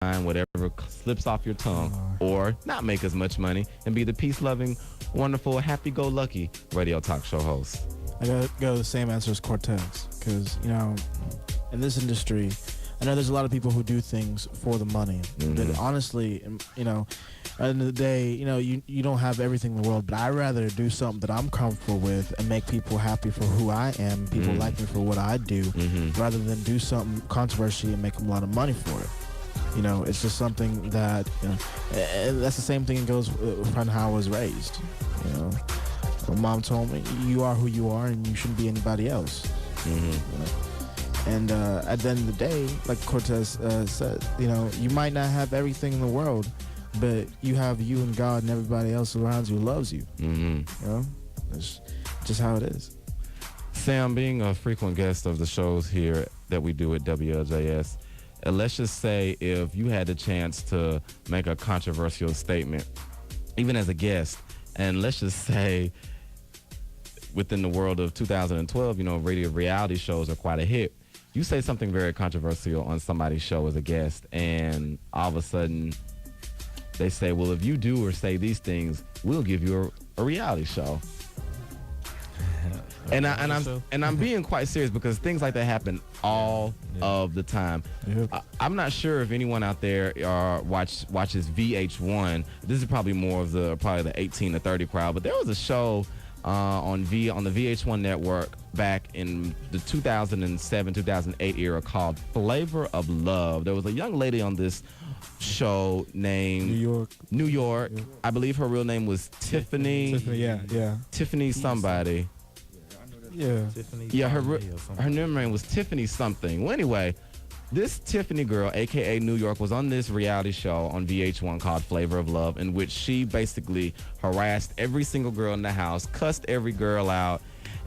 whatever slips off your tongue, or not make as much money and be the peace-loving, wonderful, happy-go-lucky radio talk show host? I gotta go the same answer as Cortez, because, in this industry, I know there's a lot of people who do things for the money. But honestly, at the end of the day, you don't have everything in the world, but I'd rather do something that I'm comfortable with and make people happy for who I am, people like me for what I do, rather than do something controversial and make them a lot of money for it. It's just something that, and that's the same thing that goes from how I was raised. My mom told me, you are who you are and you shouldn't be anybody else. And at the end of the day, like Cortez said, you might not have everything in the world, but you have you and God and everybody else around you who loves you. That's just how it is. Sam, being a frequent guest of the shows here that we do at WLJS, let's just say if you had the chance to make a controversial statement, even as a guest, and let's just say within the world of 2012, radio reality shows are quite a hit. You say something very controversial on somebody's show as a guest, and all of a sudden they say, well, if you do or say these things, we'll give you a reality show. And I'm being quite serious, because things like that happen all of the time. I'm not sure if anyone out there watches VH1. This is probably more of the 18 to 30 crowd, but there was a show on the VH1 network back in the 2007-2008 era called Flavor of Love. There was a young lady on this show named New York. Yeah. I believe her real name was Tiffany. Tiffany somebody. Yeah. Her name was Tiffany something. Well, anyway, this Tiffany girl, a.k.a. New York, was on this reality show on VH1 called Flavor of Love, in which she basically harassed every single girl in the house, cussed every girl out,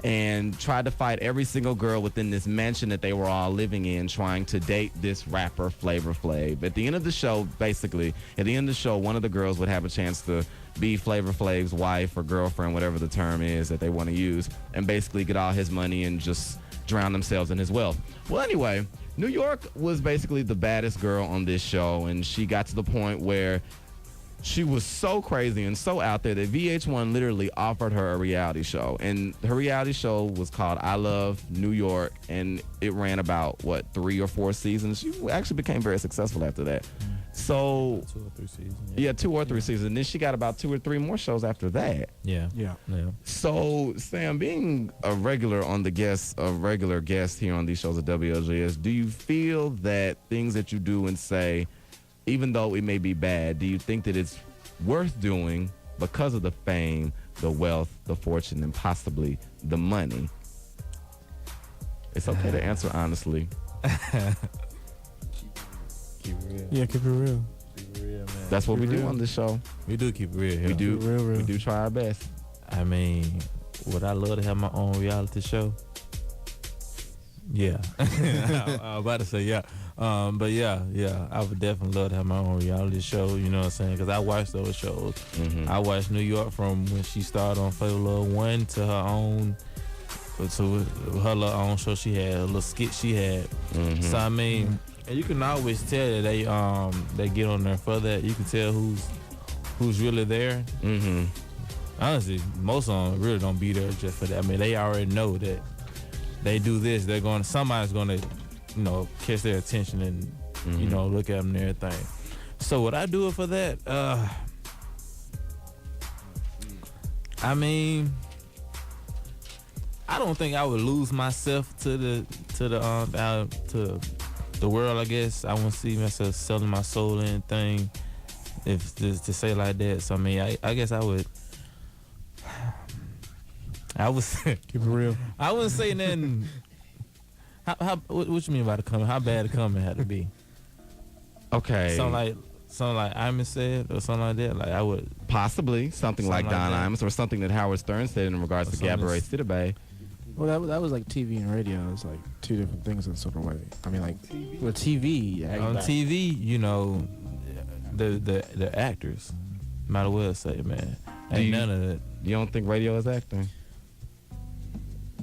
and tried to fight every single girl within this mansion that they were all living in, trying to date this rapper Flavor Flav. At the end of the show, one of the girls would have a chance to be Flavor Flav's wife or girlfriend, whatever the term is that they want to use, and basically get all his money and just drown themselves in his wealth. Well, anyway, New York was basically the baddest girl on this show, and she got to the point where she was so crazy and so out there that VH1 literally offered her a reality show. And her reality show was called I Love New York, and it ran about, 3 or 4 seasons. She actually became very successful after that. So 2 or 3 seasons. Yeah, 2 or 3 seasons. And then she got about 2 or 3 more shows after that. Yeah. So, Sam, being a regular guest here on these shows at WLJS, do you feel that things that you do and say, even though it may be bad, do you think that it's worth doing because of the fame, the wealth, the fortune, and possibly the money? It's okay to answer honestly. Keep it real. Yeah, keep it real. Keep it real, man. That's what we do on this show. We do keep it real. We do. Real. We do try our best. I mean, would I love to have my own reality show? Yeah. I was about to say yeah. But yeah, I would definitely love to have my own reality show, you know what I'm saying? Because I watched those shows. I watched New York from when she started on Flavor Love 1 to her own little own show she had, a little skit she had. So, I mean, and you can always tell that they get on there for that. You can tell who's really there. Honestly, most of them really don't be there just for that. I mean, they already know that they do this, somebody's gonna, catch their attention and, look at them and everything. So would I do it for that? I mean, I don't think I would lose myself to the world. I guess I wouldn't see myself selling my soul or anything, if to say like that. So I mean, I guess I would. I was Keep it real. I wouldn't say nothing. What you mean by the comment? How bad the comment had to be? Okay. Something like Imus said, or something like that. Like I would possibly something like Don Imus, or something that Howard Stern said in regards to Gabourey Sidibe. Well, that was like TV and radio. It's like two different things in sort of way. I mean, like with TV. On TV, the actors. Might as well say, man. Ain't none of that. You don't think radio is acting?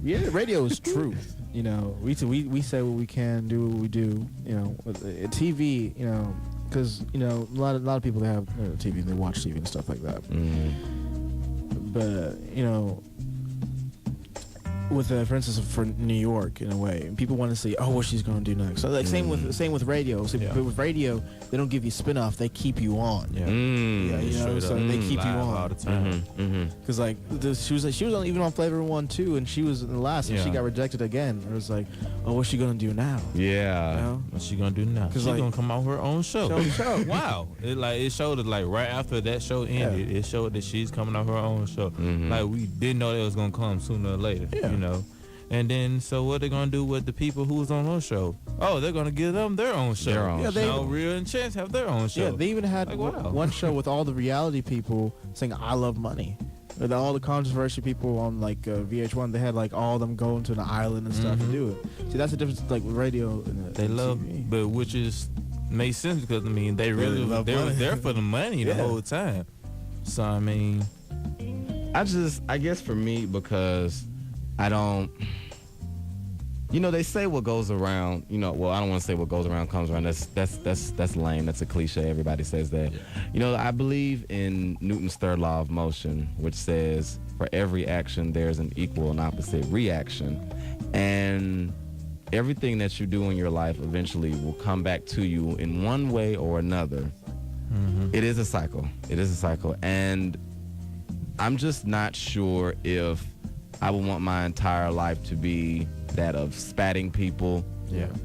Yeah, radio is truth. We say what we can, do what we do. With TV, because you know a lot of people that have TV, they watch TV and stuff like that. But you know, with for instance, for New York, in a way, people want to see, oh, what she's going to do next. So like same with radio. So with radio, they don't give you spin off; they keep you on. Yeah, yeah, you know, so they keep you on all the time. Because like she was on, even on Flavor 1 2, and she was in the last, and she got rejected again. It was like, oh, what's she going to do now? Yeah, you know? What's she going to do now? She's like, going to come out with her own show. Wow, it showed it like right after that show ended. It showed that she's coming out her own show. Like we didn't know that was going to come sooner or later. You know. And then, so what they're gonna do with the people who was on her show? Oh, they're gonna give them their own show. Real and Chance have their own show. Yeah, they even had one show with all the reality people saying "I love money." With all the controversial people on like VH1, they had like all of them go into an island and stuff to do it. See, that's the difference, like with radio. They love, TV. But which is makes sense because I mean they really were there for the money the whole time. So I mean, I guess for me, because I don't, you know, they say what goes around, you know, well, I don't want to say what goes around comes around. That's lame. That's a cliche. Everybody says that. You know, I believe in Newton's third law of motion, which says for every action, there's an equal and opposite reaction. And everything that you do in your life eventually will come back to you in one way or another. It is a cycle. And I'm just not sure if I would want my entire life to be that of spatting people,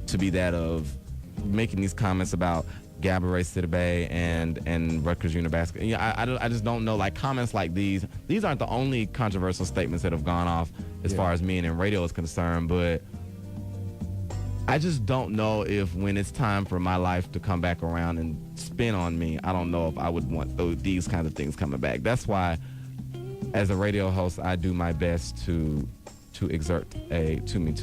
to be that of making these comments about Gabourey Sidibe and Rutgers University. You know, I just don't know, like comments like these aren't the only controversial statements that have gone off as far as me and in radio is concerned, but I just don't know if when it's time for my life to come back around and spin on me, I don't know if I would want these kinds of things coming back. That's why as a radio host, I do my best to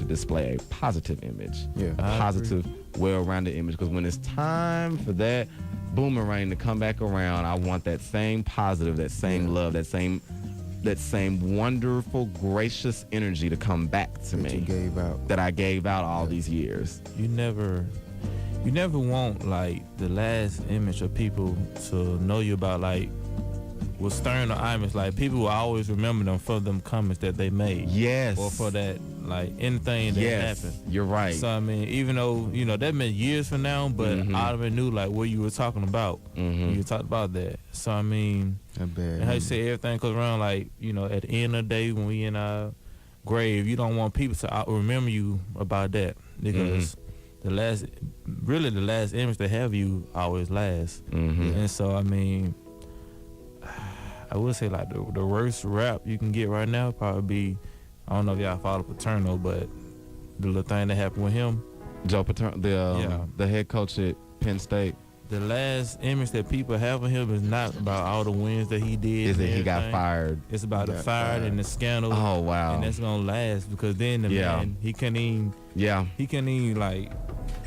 display a positive image, a positive, well-rounded image. Because when it's time for that boomerang to come back around, I want that same positive, that same love, that same wonderful, gracious energy to come back to me that I gave out all these years. You never want like the last image of people to know you about like. With Stern or Imus, like people will always remember them for them comments that they made. Yes. Or for that, like anything that happened. You're right. So I mean, even though you know that meant years from now, but I already knew like what you were talking about. You talked about that. So I mean, and how you say everything goes around. Like you know, at the end of the day, when we in our grave, you don't want people to remember you about that because the last image they have you always lasts. And so I mean. I would say like the worst rap you can get right now probably be, I don't know if y'all follow Paterno, but the little thing that happened with him. Joe Paterno, the head coach at Penn State. The last image that people have of him is not about all the wins that he did. Is that he got fired? It's about the fired and the scandal. Oh wow! And that's gonna last because then the man he couldn't even like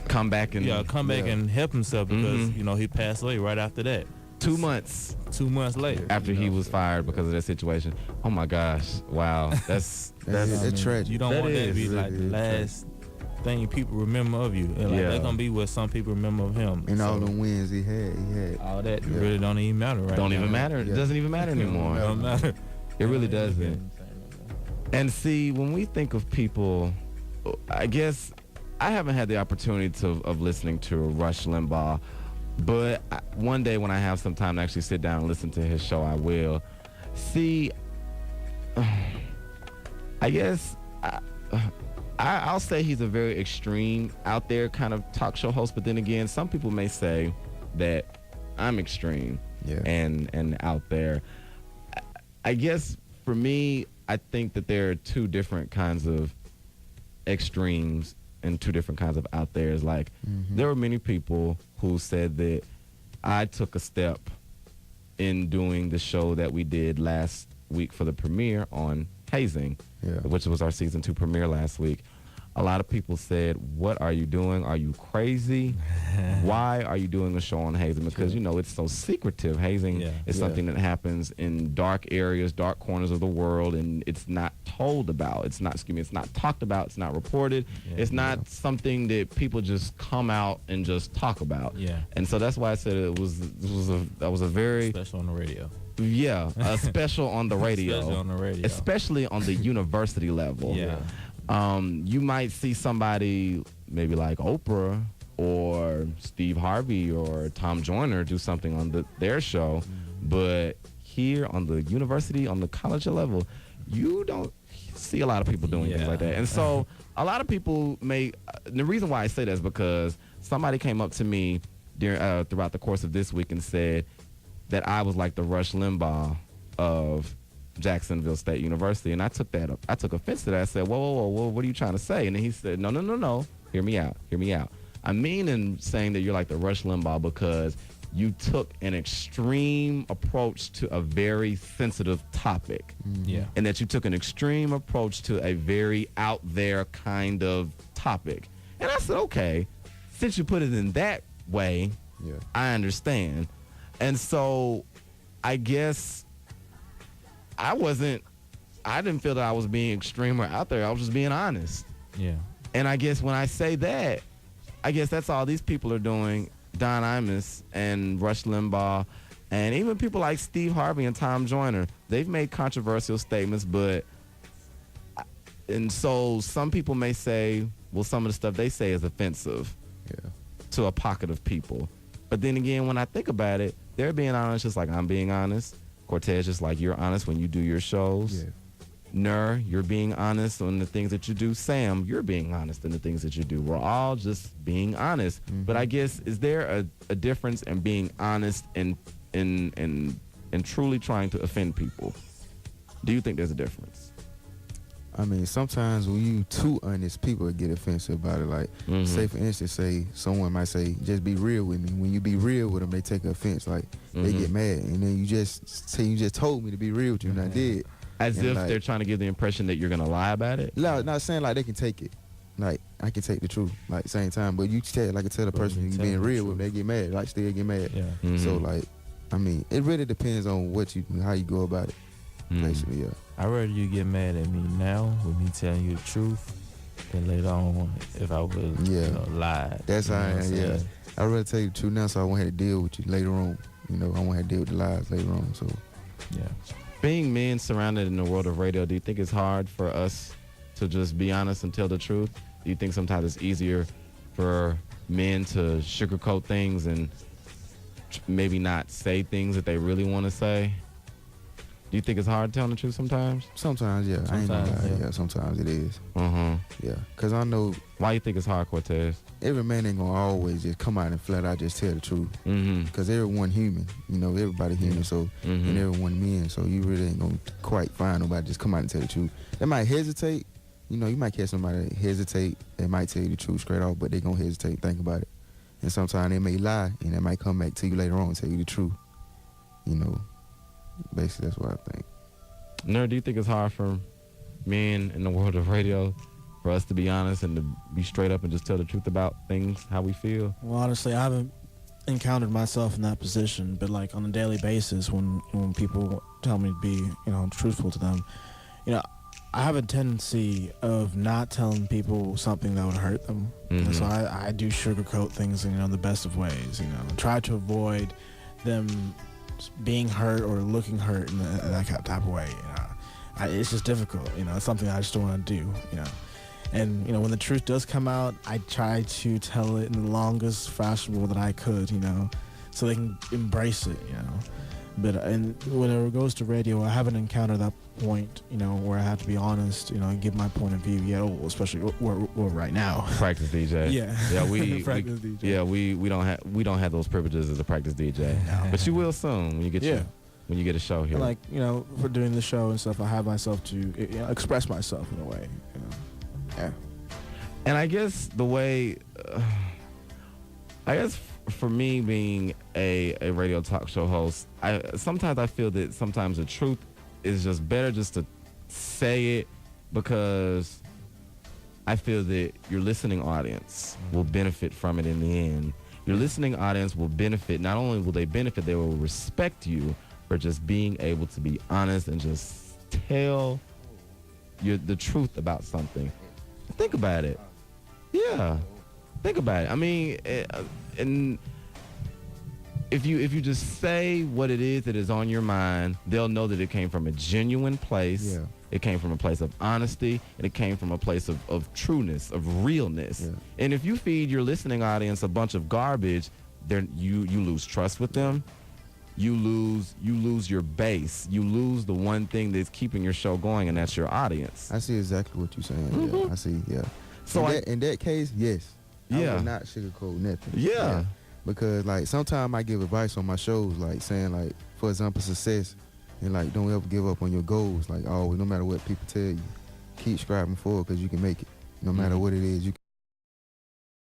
come back and and help himself because you know he passed away right after that. 2 months. 2 months later, after he was fired because of that situation. Oh my gosh! Wow, that's tragic. You don't want that to be like the last thing people remember of you. And like that's gonna be what some people remember of him. And all the wins he had all that really don't even matter right Don't now. even matter. It doesn't even matter anymore. It don't matter. It really doesn't. And see, when we think of people, I guess I haven't had the opportunity of listening to Rush Limbaugh. But one day when I have some time to actually sit down and listen to his show, I will. See, I guess I'll say he's a very extreme, out there kind of talk show host. But then again, some people may say that I'm extreme and out there. I guess for me, I think that there are two different kinds of extremes and two different kinds of out there's. Like there were many people who said that I took a step in doing the show that we did last week for the premiere on hazing, which was our season 2 premiere last week. a lot of people said, "What are you doing? Are you crazy? Why are you doing a show on hazing?" Because it's so secretive. Hazing is something that happens in dark areas, dark corners of the world, and it's not told about. It's not talked about. It's not reported. It's not something that people just come out and just talk about. Yeah. And so that's why I said that was a very special on the radio. Yeah, a special on the radio. Especially on the radio. Especially on the university level. Yeah. You might see somebody maybe like Oprah or Steve Harvey or Tom Joyner do something on their show, but here on the university, on the college level, you don't see a lot of people doing things like that. And so a lot of people the reason why I say that is because somebody came up to me throughout the course of this week and said that I was like the Rush Limbaugh of Jacksonville State University, and I took offense to that. I said, whoa, what are you trying to say? And then he said, no, hear me out. I mean in saying that you're like the Rush Limbaugh because you took an extreme approach to a very sensitive topic. Yeah. And that you took an extreme approach to a very out there kind of topic. And I said, okay, since you put it in that way, I understand. And so I guess I didn't feel that I was being extreme or out there. I was just being honest. Yeah. And I guess when I say that, I guess that's all these people are doing. Don Imus and Rush Limbaugh and even people like Steve Harvey and Tom Joyner. They've made controversial statements, and so some people may say, well, some of the stuff they say is offensive to a pocket of people. But then again, when I think about it, they're being honest just like I'm being honest. Cortez, just like you're honest when you do your shows. Nur, you're being honest on the things that you do. Sam, you're being honest in the things that you do. We're all just being honest. But I guess, is there a difference in being honest and truly trying to offend people? Do you think there's a difference? I mean, sometimes when you too honest, people get offensive about it. Like, say for instance, someone might say, "Just be real with me." When you be real with them, they take offense. Like they get mad, and then you just say, "You just told me to be real with you," and I did. As and if like, they're trying to give the impression that you're gonna lie about it. No, not saying like they can take it. Like I can take the truth, like same time. But you tell the person you being real with them, they get mad. Like still get mad. Yeah. So like, I mean, it really depends on how you go about it. Basically, I'd rather you get mad at me now with me telling you the truth than later on if I would lie. That's how I am. I'd rather tell you the truth now, so I won't have to deal with you later on. I won't have to deal with the lies later on. So, Being men surrounded in the world of radio, do you think it's hard for us to just be honest and tell the truth? Do you think sometimes it's easier for men to sugarcoat things and maybe not say things that they really want to say? Do you think it's hard telling the truth sometimes? Sometimes, yeah. I ain't gonna lie. Yeah, sometimes it is. Yeah, because I know. Why you think it's hard, Cortez? Every man ain't gonna always just come out and flat out just tell the truth. Because everyone human. Everybody human. So and everyone men. So you really ain't gonna quite find nobody just come out and tell the truth. They might hesitate. You might catch somebody that hesitate. They might tell you the truth straight off, but they gonna hesitate, think about it. And sometimes they may lie, and they might come back to you later on and tell you the truth. Basically, that's what I think. Nur, do you think it's hard for men in the world of radio for us to be honest and to be straight up and just tell the truth about things, how we feel? Well, honestly, I haven't encountered myself in that position, but like on a daily basis, when people tell me to be, truthful to them, I have a tendency of not telling people something that would hurt them. And so I do sugarcoat things in the best of ways. Try to avoid them being hurt or looking hurt in that type of way. It's just difficult. It's something I just don't want to do. And when the truth does come out, I try to tell it in the longest fashionable that I could. So they can embrace it. But and when it goes to radio, I haven't encountered that point. Where I have to be honest. And give my point of view. Yeah, especially right now. Practice DJ. Yeah. We practice DJ. Yeah, we don't have those privileges as a practice DJ. But you will soon when you get when you get a show here. Like for doing the show and stuff, I have myself to express myself in a way. Yeah. And I guess the way, for me being a radio talk show host, sometimes I feel that sometimes the truth is just better just to say it, because I feel that your listening audience will benefit from it in the end. Your listening audience will benefit. Not only will they benefit, they will respect you for just being able to be honest and just tell the truth about something. Think about it. Yeah. Think about it. I mean, and if you just say what it is that is on your mind, they'll know that it came from a genuine place. Yeah. It came from a place of honesty, and it came from a place of trueness, of realness. Yeah. And if you feed your listening audience a bunch of garbage, then you lose trust with them. You lose your base. You lose the one thing that's keeping your show going, and that's your audience. I see exactly what you're saying. Yeah, I see. Yeah. So in that case, yes. Yeah. I would not sugarcoat nothing. Yeah. Because like sometimes I give advice on my shows, like saying like, for example, success, and like don't ever give up on your goals. Like always, no matter what people tell you, keep striving forward because you can make it. No matter what it is, you